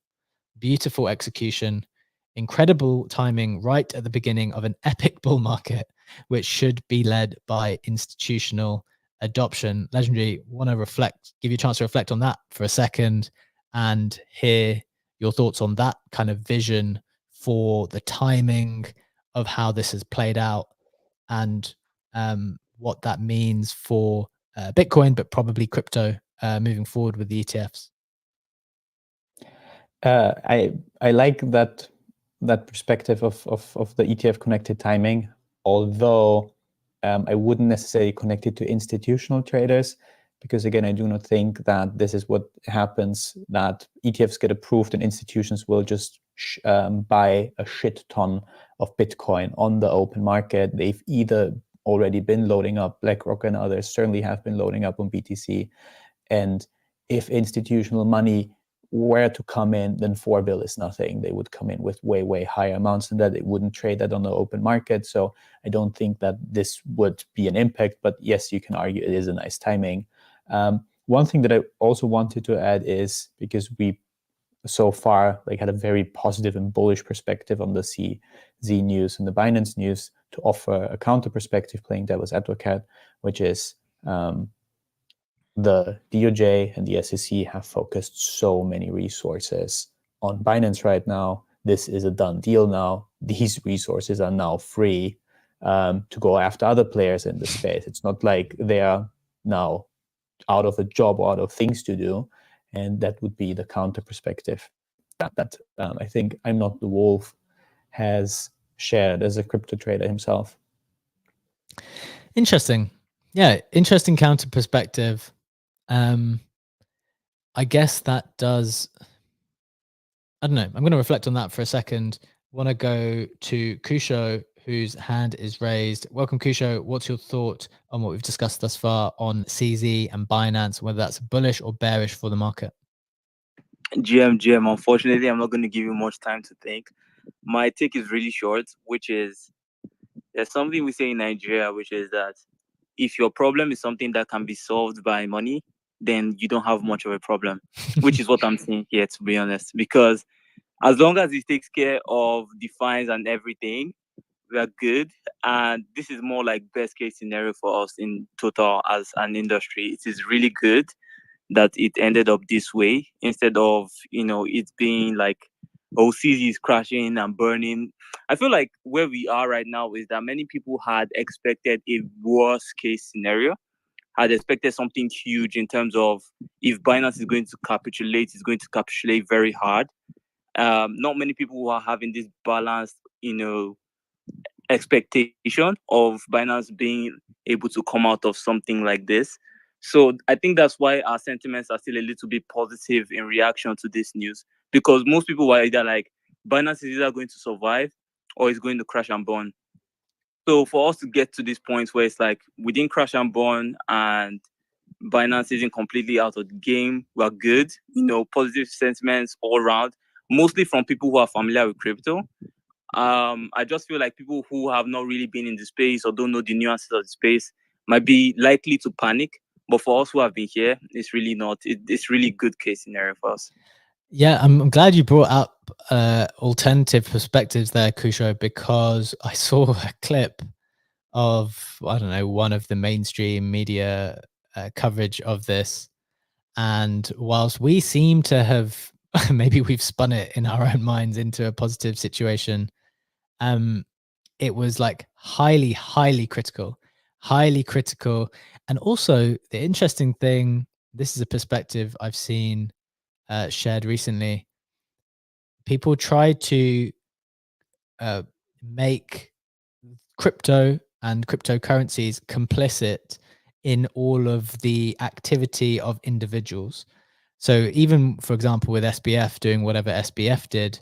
A: Beautiful execution, incredible timing right at the beginning of an epic bull market, which should be led by institutional adoption. Legendary, want to give you a chance to reflect on that for a second and hear your thoughts on that kind of vision for the timing of how this has played out and what that means for Bitcoin, but probably crypto moving forward with the ETFs.
B: I like that perspective of the ETF connected timing, although I wouldn't necessarily connect it to institutional traders, because again, I do not think that this is what happens, that ETFs get approved and institutions will just buy a shit ton of Bitcoin on the open market. They've either already been loading up, BlackRock and others certainly have been loading up on BTC. And if institutional money were to come in, then 4 bill is nothing. They would come in with way higher amounts than that. They wouldn't trade that on the open market. So I don't think that this would be an impact, but yes, you can argue it is a nice timing. One thing that I also wanted to add is, because we so far had a very positive and bullish perspective on the CZ news and the Binance news, to offer a counter perspective, playing devil's advocate, which is the DOJ and the SEC have focused so many resources on Binance right now. This is a done deal now. These resources are now free to go after other players in the space. It's not like they are now out of a job or out of things to do. And that would be the counter perspective. that I think I'm Not the Wolf has shared as a crypto trader himself.
A: Interesting. Yeah, interesting counter perspective. I guess that does. I don't know. I'm going to reflect on that for a second. Want to go to Kusho, whose hand is raised. Welcome, Kusho. What's your thought on what we've discussed thus far on CZ and Binance, whether that's bullish or bearish for the market?
F: GM, unfortunately, I'm not going to give you much time to think. My take is really short, which is there's something we say in Nigeria, which is that if your problem is something that can be solved by money, then you don't have much of a problem, which is what I'm saying here, to be honest. Because as long as it takes care of the fines and everything, we are good. And this is more like best case scenario for us in total as an industry. It is really good that it ended up this way instead of, it being like, oh, CZ is crashing and burning. I feel like where we are right now is that many people had expected a worst case scenario, had expected something huge in terms of if Binance is going to capitulate, it's going to capitulate very hard. Not many people who are having this balanced, expectation of Binance being able to come out of something like this. So I think that's why our sentiments are still a little bit positive in reaction to this news, because most people were either like, Binance is either going to survive or it's going to crash and burn. So for us to get to this point where it's like we didn't crash and burn and Binance isn't completely out of the game, we're good, positive sentiments all around, mostly from people who are familiar with crypto. I just feel like people who have not really been in the space or don't know the nuances of the space might be likely to panic. But for us who have been here, it's really not. It's really good case scenario for us.
A: Yeah, I'm glad you brought up alternative perspectives there, Kusho, because I saw a clip of, I don't know, one of the mainstream media coverage of this. And whilst we seem to have, maybe we've spun it in our own minds into a positive situation, it was like highly critical. And also the interesting thing, this is a perspective I've seen shared recently. People try to make crypto and cryptocurrencies complicit in all of the activity of individuals. So even, for example, with SBF doing whatever SBF did,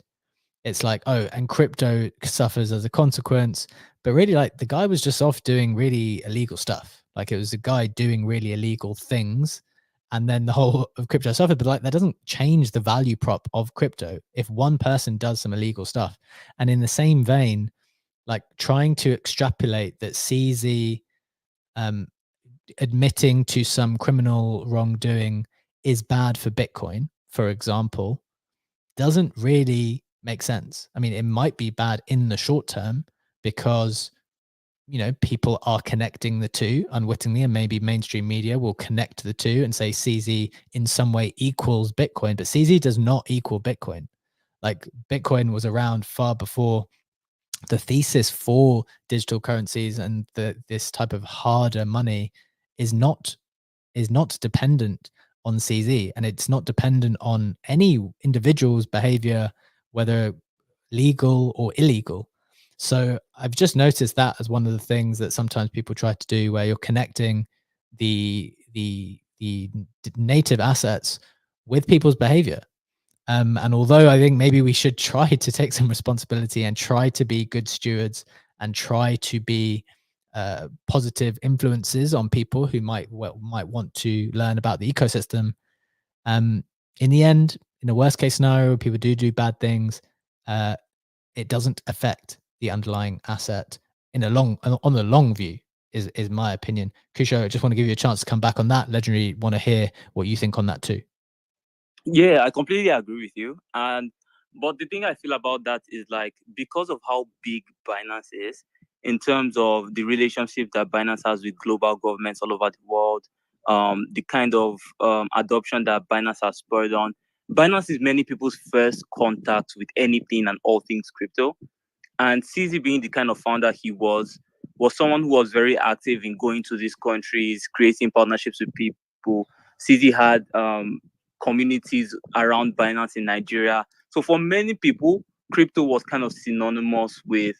A: it's like, oh, and crypto suffers as a consequence. But really, like, the guy was just off doing really illegal stuff. Like, it was a guy doing really illegal things. And then the whole of crypto suffered. But like, that doesn't change the value prop of crypto if one person does some illegal stuff. And in the same vein, like trying to extrapolate that CZ admitting to some criminal wrongdoing is bad for Bitcoin, for example, doesn't really make sense. I mean, it might be bad in the short term because, people are connecting the two unwittingly, and maybe mainstream media will connect the two and say CZ in some way equals Bitcoin, but CZ does not equal Bitcoin. Like, Bitcoin was around far before the thesis for digital currencies, and this type of harder money is not dependent on CZ, and it's not dependent on any individual's behavior, whether legal or illegal. So I've just noticed that as one of the things that sometimes people try to do, where you're connecting the native assets with people's behavior. And although I think maybe we should try to take some responsibility and try to be good stewards and try to be positive influences on people who might want to learn about the ecosystem. In the end, in a worst case scenario, people do bad things. It doesn't affect the underlying asset on the long view. Is my opinion. Kusho, I just want to give you a chance to come back on that. Legendary, want to hear what you think on that too.
F: Yeah, I completely agree with you. But the thing I feel about that is, like, because of how big Binance is in terms of the relationship that Binance has with global governments all over the world, the kind of adoption that Binance has spurred on. Binance is many people's first contact with anything and all things crypto. And CZ, being the kind of founder he was someone who was very active in going to these countries, creating partnerships with people. CZ had communities around Binance in Nigeria, So for many people, crypto was kind of synonymous with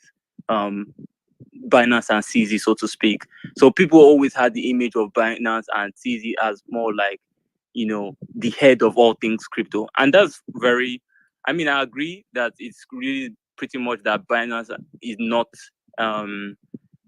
F: Binance and CZ, so to speak. So people always had the image of Binance and CZ as more like, the head of all things crypto. And that's very, I mean, I agree that it's really pretty much that Binance is not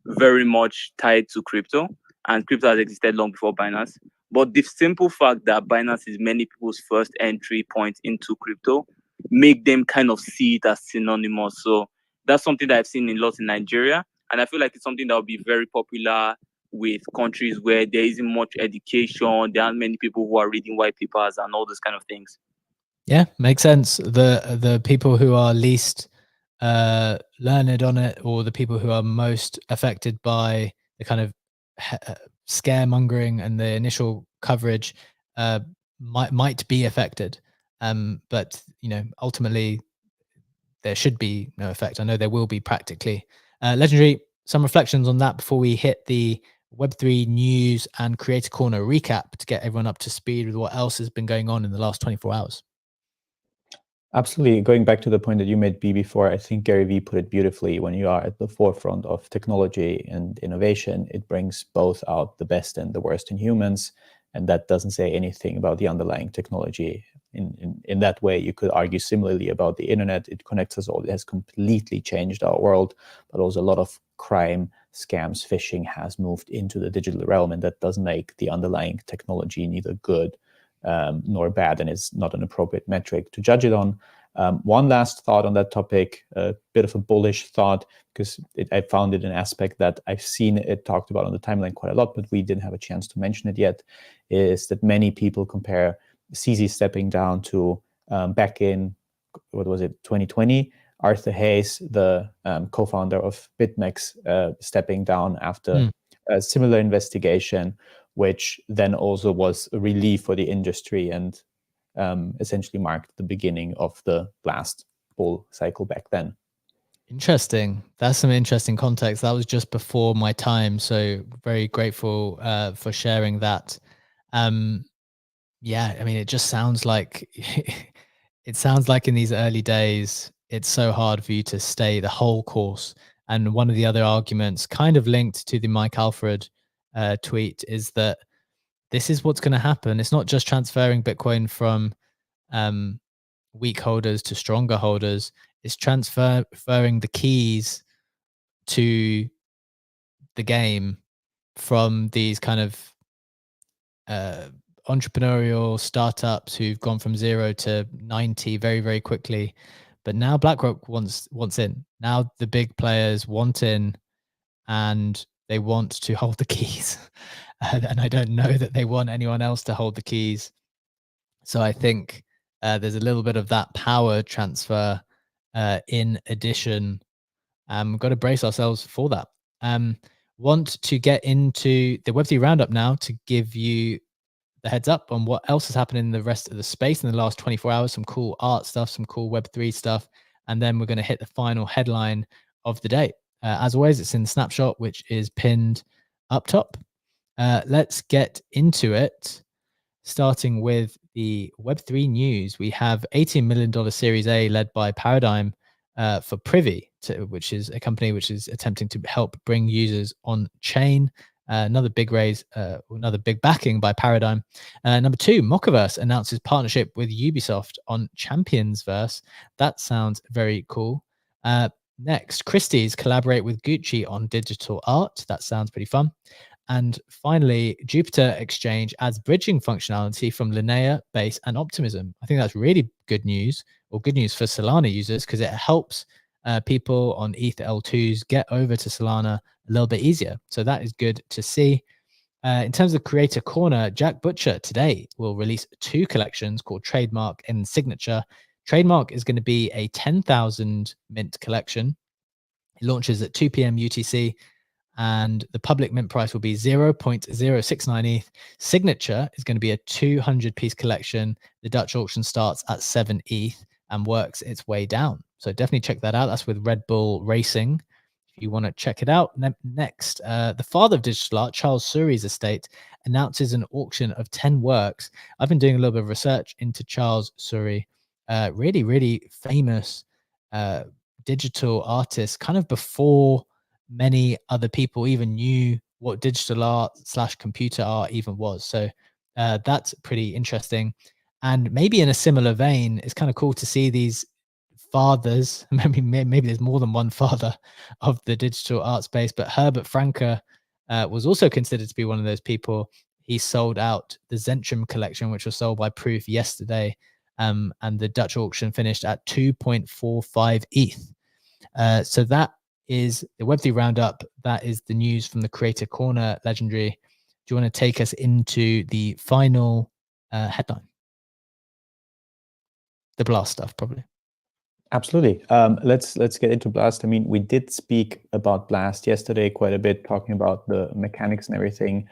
F: very much tied to crypto, and crypto has existed long before Binance. But the simple fact that Binance is many people's first entry point into crypto make them kind of see it as synonymous. So that's something that I've seen a lot in Nigeria, and I feel like it's something that will be very popular with countries where there isn't much education, there aren't many people who are reading white papers and all those kind of things.
A: Yeah, makes sense. The people who are least learned on it, or the people who are most affected by the kind of scaremongering and the initial coverage, might be affected. But ultimately, there should be no effect. I know there will be practically. Legendary, some reflections on that before we hit the Web3 news and Creator Corner recap to get everyone up to speed with what else has been going on in the last 24 hours.
B: Absolutely. Going back to the point that you made, B, before, I think Gary Vee put it beautifully. When you are at the forefront of technology and innovation, it brings both out the best and the worst in humans. And that doesn't say anything about the underlying technology. In that way, you could argue similarly about the internet. It connects us all. It has completely changed our world, but also a lot of crime, scams, phishing has moved into the digital realm. And that does make the underlying technology neither good nor bad, and it's not an appropriate metric to judge it on. One last thought on that topic, a bit of a bullish thought, because I found it an aspect that I've seen it talked about on the timeline quite a lot, but we didn't have a chance to mention it yet, is that many people compare CZ stepping down to back in, 2020, Arthur Hayes, the co-founder of BitMEX, stepping down after a similar investigation, which then also was a relief for the industry and essentially marked the beginning of the last bull cycle back then.
A: Interesting. That's some interesting context. That was just before my time, so very grateful for sharing that. Yeah, I mean, it just sounds like it sounds like in these early days, it's so hard for you to stay the whole course. And one of the other arguments, kind of linked to the Mike Alfred tweet, is that this is what's going to happen. It's not just transferring Bitcoin from weak holders to stronger holders. It's transferring the keys to the game from these kind of entrepreneurial startups who've gone from 0 to 90 very, very quickly. But now BlackRock wants in. Now the big players want in, and they want to hold the keys. And I don't know that they want anyone else to hold the keys. So I think there's a little bit of that power transfer in addition. We've got to brace ourselves for that. Want to get into the Web3 roundup now to give you the heads up on what else has happened in the rest of the space in the last 24 hours. Some cool art stuff, some cool Web3 stuff. And then we're going to hit the final headline of the day. As always, it's in the snapshot, which is pinned up top. Let's get into it. Starting with the Web3 news, we have $18 million Series A led by Paradigm for Privy, which is a company which is attempting to help bring users on chain. Another big raise, another big backing by Paradigm. Number 2, Mochaverse announces partnership with Ubisoft on Championsverse. That sounds very cool. Next, Christie's collaborate with Gucci on digital art. That sounds pretty fun. And finally, Jupiter Exchange adds bridging functionality from Linnea, Base, and Optimism. I think that's really good news, or good news for Solana users, because it helps people on ETH L2s get over to Solana a little bit easier. So that is good to see. In terms of Creator Corner, Jack Butcher today will release 2 collections called Trademark and Signature. Trademark is going to be a 10,000 mint collection. It launches at 2 p.m. UTC. And the public mint price will be 0.069 ETH. Signature is going to be a 200-piece collection. The Dutch auction starts at 7 ETH and works its way down. So definitely check that out. That's with Red Bull Racing. If you want to check it out. Next, the father of digital art, Charles Suri's estate, announces an auction of 10 works. I've been doing a little bit of research into Charles Suri. really, really famous digital artists, kind of before many other people even knew what digital art / computer art even was. So that's pretty interesting. And maybe in a similar vein, it's kind of cool to see these fathers. Maybe there's more than one father of the digital art space, but Herbert Franke was also considered to be one of those people. He sold out the Zentrum collection, which was sold by Proof yesterday, and the Dutch auction finished at 2.45 ETH. So that is the Web3 roundup. That is the news from the Creator Corner. Legendary, do you want to take us into the final headline? The Blast stuff, probably.
B: Absolutely. Let's get into Blast. I mean, we did speak about Blast yesterday quite a bit, talking about the mechanics and everything.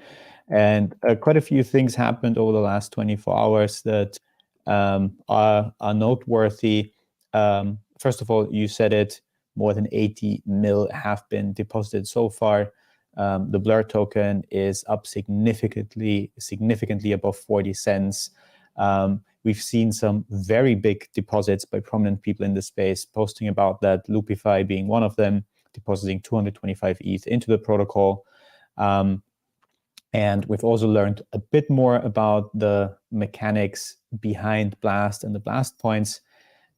B: And quite a few things happened over the last 24 hours that are noteworthy. First of all, you said it, more than 80 mil have been deposited so far. The Blur token is up significantly above 40 cents. We've seen some very big deposits by prominent people in the space posting about that, Loopify being one of them, depositing 225 ETH into the protocol. And we've also learned a bit more about the mechanics behind Blast and the Blast points,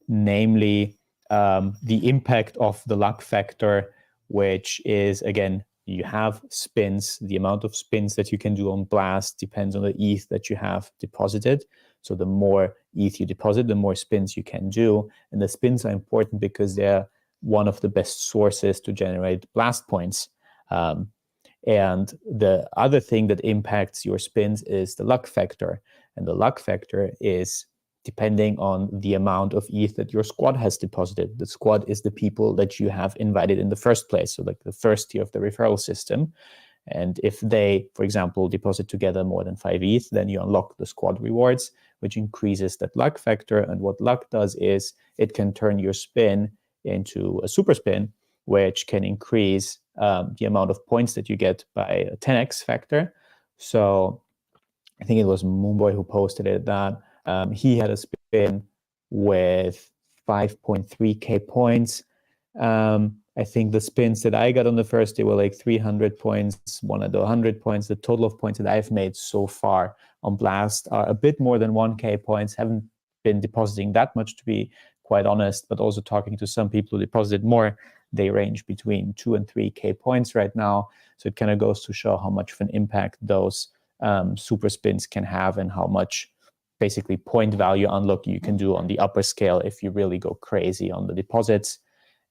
B: namely the impact of the luck factor, which is, again, you have spins. The amount of spins that you can do on Blast depends on the ETH that you have deposited. So the more ETH you deposit, the more spins you can do. And the spins are important because they're one of the best sources to generate Blast points. And the other thing that impacts your spins is the luck factor. And the luck factor is depending on the amount of ETH that your squad has deposited. The squad is the people that you have invited in the first place, so like the first tier of the referral system. And if they, for example, deposit together more than 5 ETH, then you unlock the squad rewards, which increases that luck factor. And what luck does is it can turn your spin into a super spin, which can increase the amount of points that you get by a 10x factor. So I think it was Moonboy who posted it, that he had a spin with 5.3k points. I think the spins that I got on the first day were like 300 points, one at 100 points. The total of points that I've made so far on Blast are a bit more than 1k points. Haven't been depositing that much, to be quite honest, but also talking to some people who deposited more, they range between 2 and 3k points right now. So it kind of goes to show how much of an impact those super spins can have, and how much basically point value unlock you can do on the upper scale if you really go crazy on the deposits.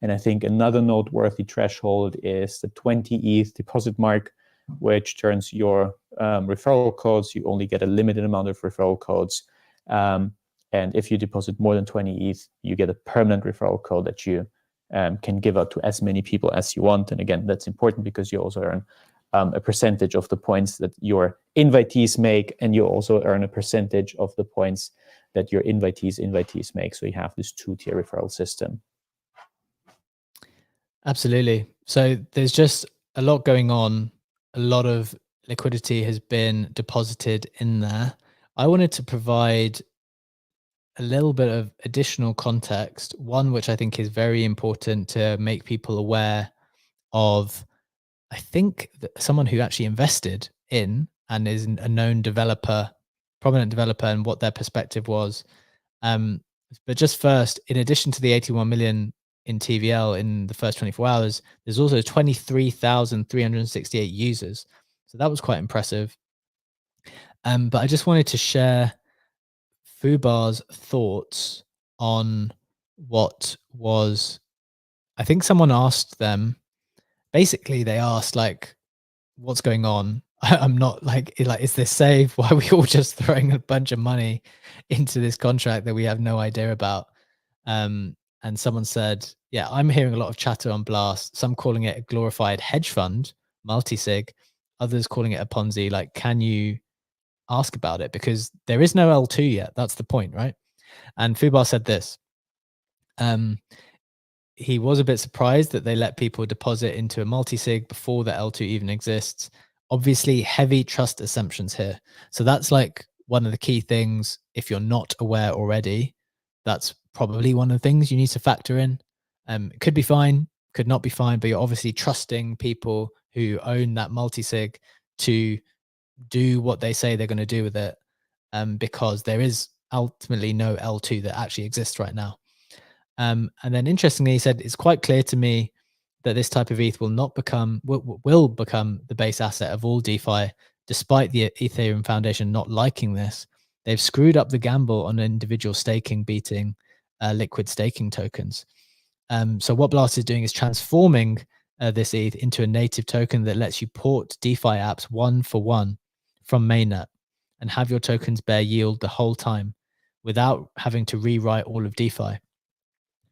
B: And I think another noteworthy threshold is the 20 ETH deposit mark, which turns your referral codes. You only get a limited amount of referral codes. And if you deposit more than 20 ETH, you get a permanent referral code that you can give out to as many people as you want. And again, that's important because you also earn a percentage of the points that your invitees make, and you also earn a percentage of the points that your invitees make. So you have this 2-tier referral system.
A: Absolutely. So there's just a lot going on. A lot of liquidity has been deposited in there. I wanted to provide a little bit of additional context, one which I think is very important to make people aware of. I think that someone who actually invested in and is a known developer, prominent developer, and what their perspective was. But just first, in addition to the 81 million in TVL in the first 24 hours, there's also 23,368 users. So that was quite impressive. But I just wanted to share Fubar's thoughts on what was, I think someone asked them, basically they asked like, what's going on? I'm not like, is this safe? Why are we all just throwing a bunch of money into this contract that we have no idea about? And someone said, yeah, I'm hearing a lot of chatter on Blast, some calling it a glorified hedge fund, multi-sig, others calling it a Ponzi. Like, can you ask about it? Because there is no L2 yet. That's the point, right? And Fubar said this. He was a bit surprised that they let people deposit into a multi-sig before the L2 even exists. Obviously, heavy trust assumptions here. So that's like one of the key things. If you're not aware already, That's probably one of the things you need to factor in. It could be fine, could not be fine, but you're obviously trusting people who own that multi-sig to do what they say they're going to do with it, because there is ultimately no L2 that actually exists right now. And then interestingly, he said, it's quite clear to me that this type of ETH will become the base asset of all DeFi, despite the Ethereum Foundation not liking this. They've screwed up the gamble on individual staking beating liquid staking tokens. So what Blast is doing is transforming this ETH into a native token that lets you port DeFi apps one for one from mainnet and have your tokens bear yield the whole time without having to rewrite all of DeFi.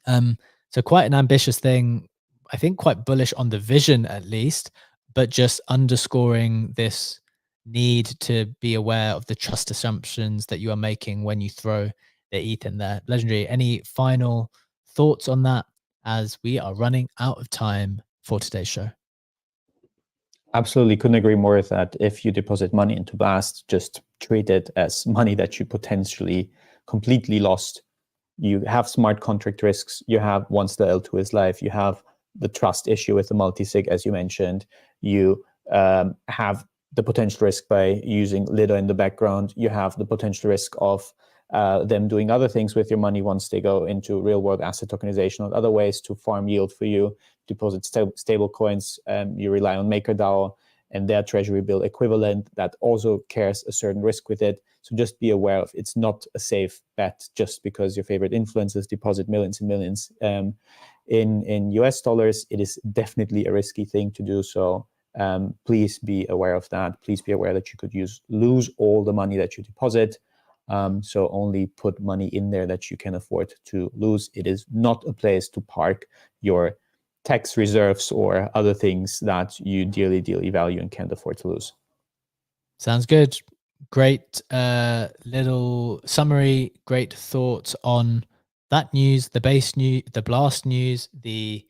A: So quite an ambitious thing, I think quite bullish on the vision at least, but just underscoring this need to be aware of the trust assumptions that you are making when you throw the ETH in there. Legendary, any final thoughts on that, as we are running out of time for today's show?
B: Absolutely, couldn't agree more with that. If you deposit money into Blast, just treat it as money that you potentially completely lost. You have smart contract risks. You have, once the L2 is live, you have the trust issue with the multi-sig, as you mentioned. You have the potential risk by using Lido in the background. You have the potential risk of them doing other things with your money once they go into real-world asset tokenization or other ways to farm yield for you. Deposit stable coins. You rely on MakerDAO and their treasury bill equivalent that also carries a certain risk with it. So just be aware of, it's not a safe bet just because your favorite influencers deposit millions and millions in US dollars. It is definitely a risky thing to do. So please be aware of that. Please be aware that you could lose all the money that you deposit. So only put money in there that you can afford to lose. It is not a place to park your tax reserves or other things that you dearly, dearly value and can't afford to lose.
A: Sounds good. Great little summary, great thoughts on that news, the base news, the Blast news, the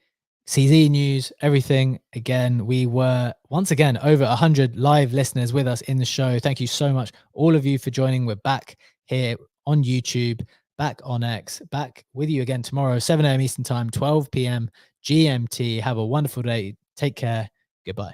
A: CZ news, everything. Again, we were once again over 100 live listeners with us in the show. Thank you so much, all of you, for joining. We're back here on YouTube, back on X, back with you again tomorrow, 7 a.m. Eastern Time, 12 p.m. GMT. Have a wonderful day. Take care. Goodbye.